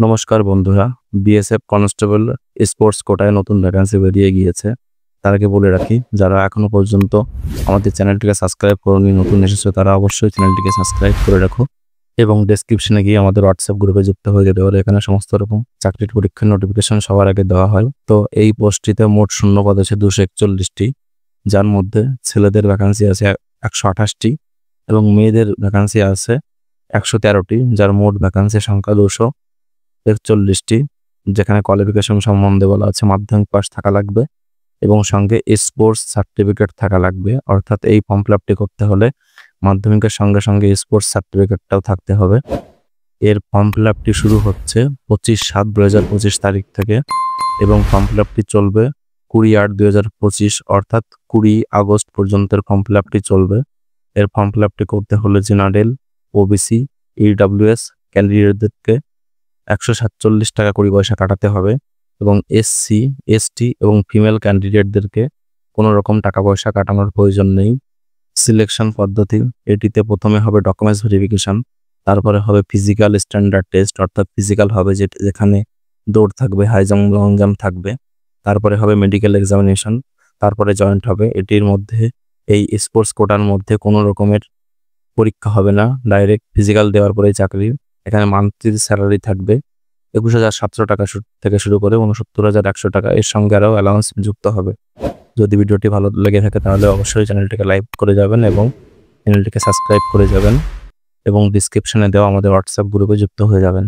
নমস্কার বন্ধুরা, BSF constable sports কোটায় নতুন ভ্যাকান্সি বেরিয়ে গিয়েছে। তার আগে বলে রাখি, যারা এখনো পর্যন্ত আমাদের চ্যানেলটিকে সাবস্ক্রাইব করোনি, নতুন এসেছে, তারা অবশ্যই চ্যানেলটিকে সাবস্ক্রাইব করে রাখো এবং ডেসক্রিপশনে গিয়ে আমাদের হোয়াটসঅ্যাপ গ্রুপে যুক্ত হয়ে যেতে পারো। এখানে সমস্ত রকম চাকরির পরীক্ষার নোটিফিকেশন সবার আগে দেওয়া হয়। তো এই পোস্টটিতে মোট শূন্যপদ আছে 241টি, যার মধ্যে ছেলেদের ভ্যাকান্সি আছে 128টি এবং মেয়েদের ভ্যাকান্সি আছে 113টি, যার মোট ভ্যাকান্সি সংখ্যা 241টি। যেখানে কোয়ালিফিকেশন সম্বন্ধে বলা আছে মাধ্যমিক পাস থাকা লাগবে এবং সঙ্গে স্পোর্টস সার্টিফিকেট থাকা লাগবে। অর্থাৎ এই ফর্ম ফিল আপটি করতে হলে মাধ্যমিকের সঙ্গে সঙ্গে স্পোর্টস সার্টিফিকেটটাও থাকতে হবে। এর ফর্ম ফিল আপটি শুরু হচ্ছে 25/7/2025 তারিখ থেকে এবং ফর্ম ফিল আপটি চলবে 20/8/2025 অর্থাৎ 20 আগস্ট পর্যন্ত ফর্ম ফিল আপটি চলবে। এর ফর্ম ফিল আপটি করতে হলে জেনারেল, ওবিসি, ইডব্লিউএস ক্যান্ডিডেটদেরকে 147 টাকা 20 পয়সা কাটাতে হবে এবং এসসি, এসটি এবং ফিমেল ক্যান্ডিডেটদেরকে কোনো রকম টাকা পয়সা কাটানোর প্রয়োজন নেই। সিলেকশন পদ্ধতি, এটিতে প্রথমে হবে ডকুমেন্টস ভেরিফিকেশন, তারপরে হবে ফিজিক্যাল স্ট্যান্ডার্ড টেস্ট, অর্থাৎ ফিজিক্যাল হবে যেখানে দৌড় থাকবে, হাই জাম্প, লং জাম্প থাকবে, তারপরে হবে মেডিকেল এক্সামিনেশন, তারপরে জয়েন্ট হবে। এটির মধ্যে এই স্পোর্টস কোটার মধ্যে কোনো রকমের পরীক্ষা হবে না, ডাইরেক্ট ফিজিক্যাল দেওয়ার পরেই চাকরি। এখানে মান্থলি স্যালারি থাকবে 21,700 টাকা থেকে শুরু করে 69,100 টাকা। এর সঙ্গে আরও অ্যালাউন্স যুক্ত হবে। যদি ভিডিওটি ভালো লেগে থাকে তাহলে অবশ্যই চ্যানেলটিকে লাইক করে যাবেন এবং চ্যানেলটিকে সাবস্ক্রাইব করে যাবেন এবং ডিসক্রিপশনে দেওয়া আমাদের হোয়াটসঅ্যাপ গ্রুপে যুক্ত হয়ে যাবেন।